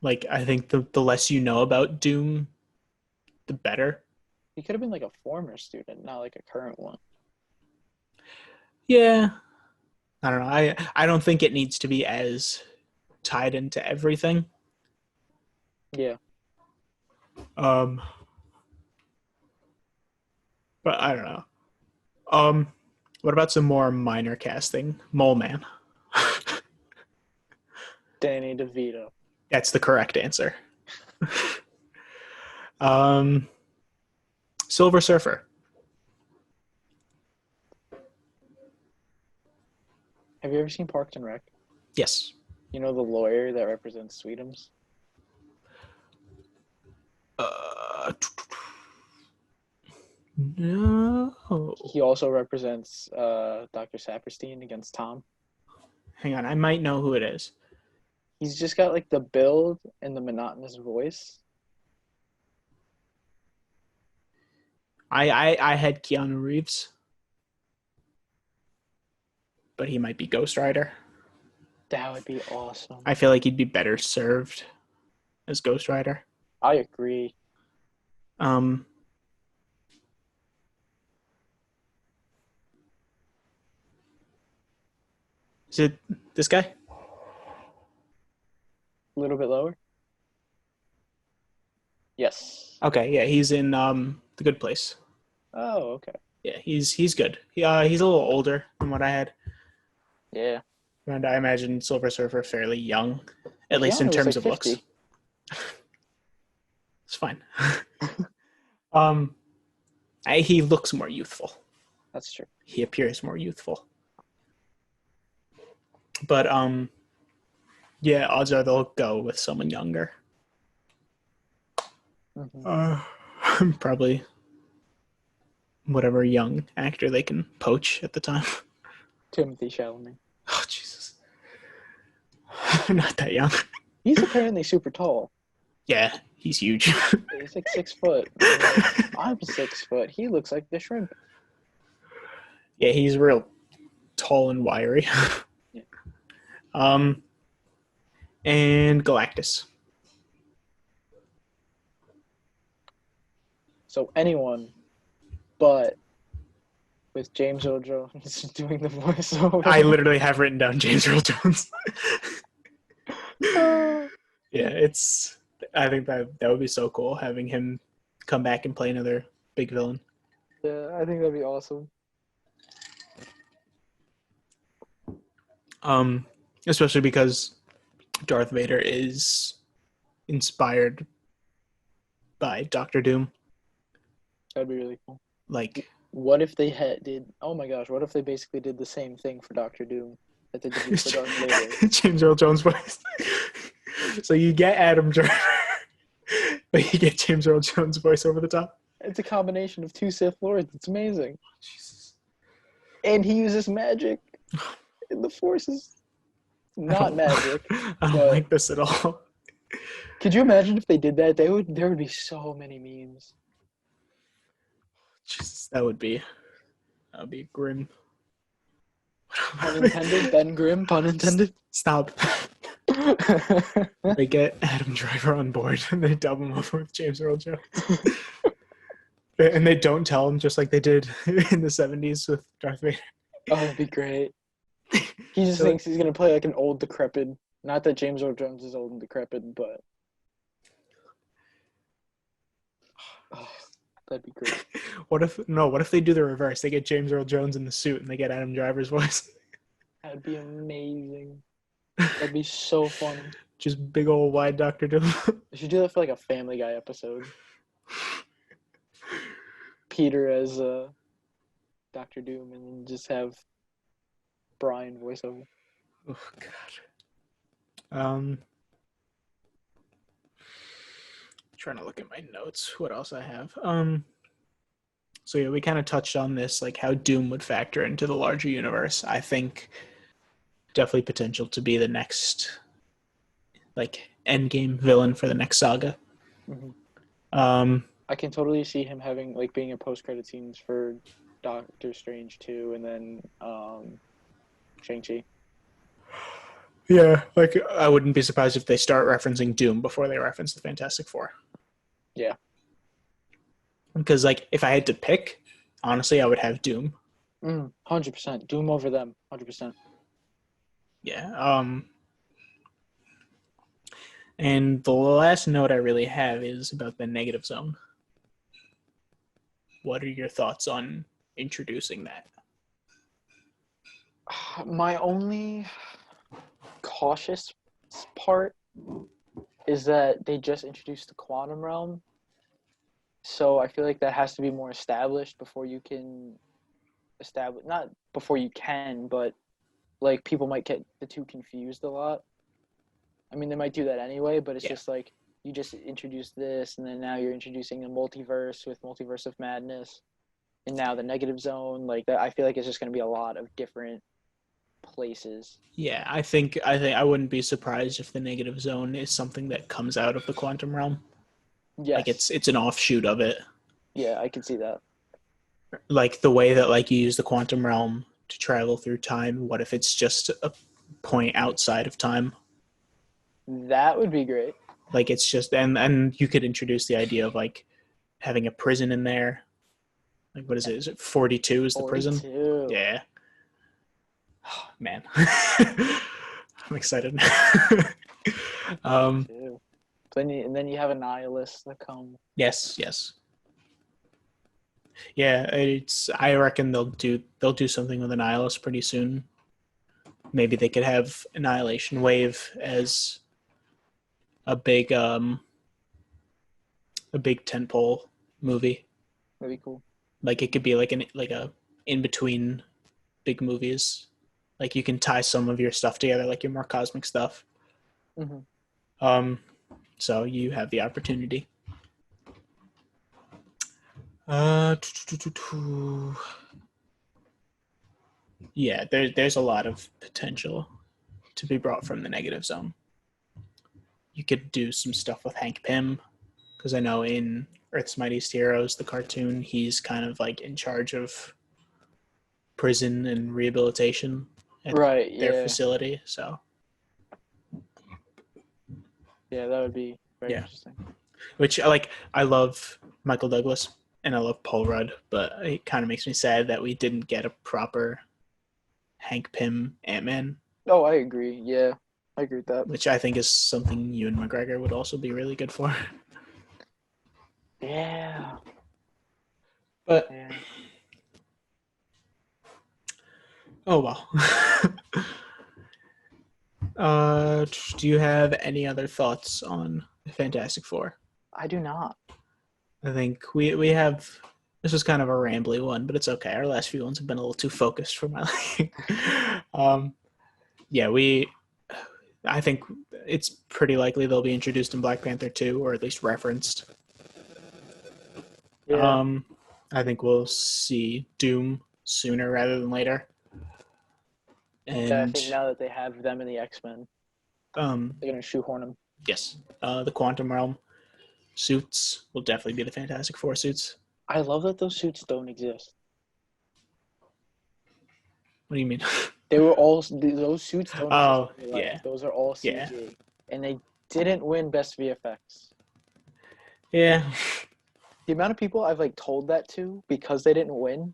Like I think the less you know about Doom, the better. He could have been like a former student, not like a current one. Yeah. I don't know. I don't think it needs to be as tied into everything. Yeah. Um but I don't know. What about some more minor casting? Mole Man. Danny DeVito. That's the correct answer. um Silver Surfer. Have you ever seen Parks and Rec? Yes. You know the lawyer that represents Sweetums? No. He also represents Dr. Saperstein against Tom. Hang on, I might know who it is. He's just got like the build and the monotonous voice. I had Keanu Reeves, but he might be Ghost Rider. That would be awesome. I feel like he'd be better served as Ghost Rider. I agree. Is it this guy? A little bit lower? Yes. Okay, yeah, he's in The Good Place. Oh, okay. Yeah, he's good. He's a little older than what I had. Yeah. And I imagine Silver Surfer fairly young, at least in Keanu was terms like of 50. looks. It's fine. He looks more youthful. That's true. He appears more youthful. But yeah, odds are they'll go with someone younger. Mm-hmm. Probably whatever young actor they can poach at the time. Timothy Chalamet. Oh Jesus, not that young. He's apparently super tall. Yeah, he's huge. He's like 6 foot. Like, I'm 6 foot. He looks like the shrimp. Yeah, he's real tall and wiry. Yeah. And Galactus. So anyone, but with James Earl Jones doing the voiceover. I literally have written down James Earl Jones. Yeah, it's. I think that would be so cool having him come back and play another big villain. Yeah, I think that'd be awesome. Especially because Darth Vader is inspired by Doctor Doom. That'd be really cool. Like, what if they did? Oh my gosh! What if they basically did the same thing for Doctor Doom that they did for Darth Vader? James Earl Jones voice. So you get Adam Driver, but you get James Earl Jones voice over the top. It's a combination of two Sith Lords. It's amazing. Jesus. And he uses magic. And the Force is not magic. I don't like this at all. Could you imagine if they did that? There would be so many memes. Jesus, that would be grim. Pun intended, Ben Grimm, pun intended. Stop. They get Adam Driver on board and they dub him over with James Earl Jones. And they don't tell him, just like they did in the 70s with Darth Vader. Oh, that'd be great. He just thinks he's going to play like an old decrepit. Not that James Earl Jones is old and decrepit, but... Oh, that'd be great. What if they do the reverse? They get James Earl Jones in the suit and they get Adam Driver's voice. That'd be amazing. That'd be so funny. Just big old wide Dr. Doom. They should do that for like a Family Guy episode. Peter as Dr. Doom, and then just have Brian voiceover. Oh God. Trying to look at my notes. What else I have? So yeah, we kind of touched on this, like how Doom would factor into the larger universe. I think definitely potential to be the next, like, endgame villain for the next saga. Mm-hmm. I can totally see him having, like, being in post-credit scenes for Doctor Strange 2 and then Shang-Chi. Yeah, like, I wouldn't be surprised if they start referencing Doom before they reference the Fantastic Four. Yeah. Because, like, if I had to pick, honestly, I would have Doom. 100%. Doom over them. 100%. Yeah. And the last note I really have is about the negative zone. What are your thoughts on introducing that? My only cautious part is that they just introduced the quantum realm. So I feel like that has to be more established before you can establish, not before you can, but like people might get the two confused a lot. I mean, they might do that anyway, but it's just like you just introduced this, and then now you're introducing a multiverse with Multiverse of Madness, and now the negative zone. Like that, I feel like it's just going to be a lot of different places. Yeah, I think I wouldn't be surprised if the negative zone is something that comes out of the quantum realm. Yes. Like it's an offshoot of it. Yeah, I can see that. Like the way that like you use the quantum realm to travel through time. What if it's just a point outside of time? That would be great. Like it's just and you could introduce the idea of like having a prison in there. Like what is it? Is it 42 is the 42. Prison? Yeah. Oh, man. I'm excited. And then you have a nihilist that come. Yes. Yeah, I reckon they'll do something with Annihilus pretty soon. Maybe they could have Annihilation Wave as a big tentpole movie. That'd be cool. Like it could be like a in between big movies. Like you can tie some of your stuff together, like your more cosmic stuff. Mm-hmm. So you have the opportunity. Yeah, there's a lot of potential to be brought from the negative zone. You could do some stuff with Hank Pym, because I know in Earth's Mightiest Heroes, the cartoon, he's kind of like in charge of prison and rehabilitation at their facility. So yeah, that would be very interesting. Which I love Michael Douglas. and I love Paul Rudd, but it kind of makes me sad that we didn't get a proper Hank Pym Ant-Man, Oh, I agree. Yeah, I agree with that. which I think is something Ewan McGregor would also be really good for. Yeah. But Yeah. oh well. Do you have any other thoughts on Fantastic Four? I do not. I think we have. This was kind of a rambly one, but it's okay. Our last few ones have been a little too focused for my liking. Yeah, I think it's pretty likely they'll be introduced in Black Panther 2, or at least referenced. Yeah. I think we'll see Doom sooner rather than later. Yeah, I And think now that they have them in the X-Men, they're gonna shoehorn them. yes, the Quantum Realm suits will definitely be the Fantastic Four suits. I love that those suits don't exist. What do you mean? Those suits don't exist Oh, in real life. yeah. Those are all Yeah. CG, and they didn't win Best VFX. Yeah. The amount of people I've like told that to because they didn't win,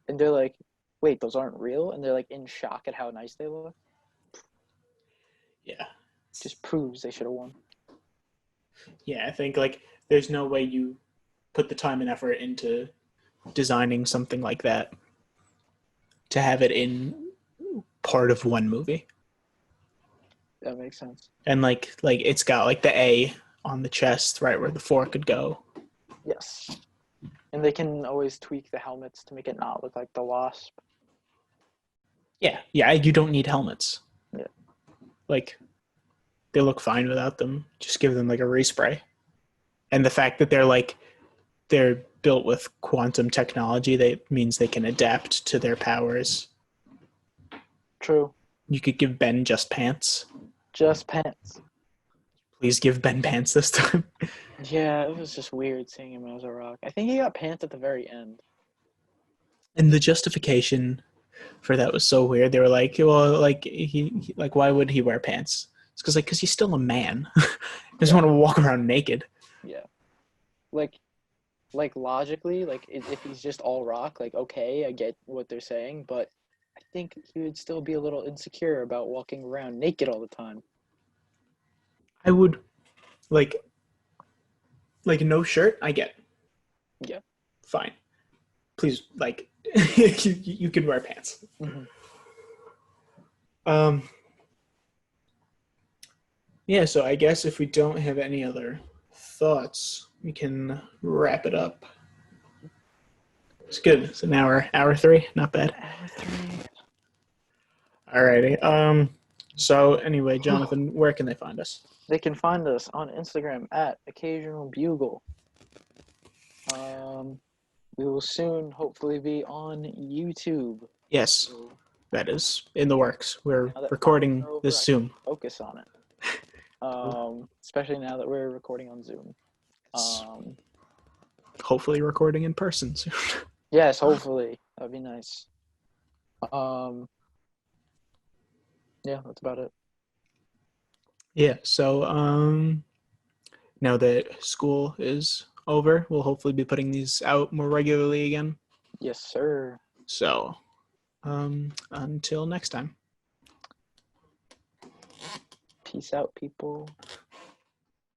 and they're like, "Wait, those aren't real," and they're like in shock at how nice they look. Yeah. Just proves they should have won. Yeah, I think like there's no way you put the time and effort into designing something like that to have it in part of one movie. That makes sense. And like it's got like the A on the chest, right where the 4 could go. Yes, and they can always tweak the helmets to make it not look like the Wasp. Yeah, you don't need helmets. Yeah. Like they look fine without them. Just give them like a respray. And the fact that they're built with quantum technology, that means they can adapt to their powers. True. You could give Ben just pants. Just pants. Please give Ben pants this time. Yeah, it was just weird seeing him as a Rock. I think he got pants at the very end. And the justification for that was so weird. They were like, well, like he like, why would he wear pants? It's because he's still a man. He doesn't want to walk around naked. Yeah. Like logically, like if he's just all Rock, like okay, I get what they're saying, but I think he would still be a little insecure about walking around naked all the time. I would like no shirt. I get. Yeah. Fine. Please, like you can wear pants. Mm-hmm. Yeah, so I guess if we don't have any other thoughts, we can wrap it up. It's good. It's an hour 3. Not bad. Hour 3. Alrighty. So anyway, Jonathan, where can they find us? They can find us on Instagram at occasionalbugle. We will soon hopefully be on YouTube. Yes, that is in the works. We're Now that recording over, this I Zoom. can focus on it. Especially now that we're recording on Zoom. Hopefully recording in person soon. Yes, hopefully. That'd be nice. Yeah, that's about it. Yeah, so now that school is over, we'll hopefully be putting these out more regularly again. Yes, sir. So until next time. Peace out, people.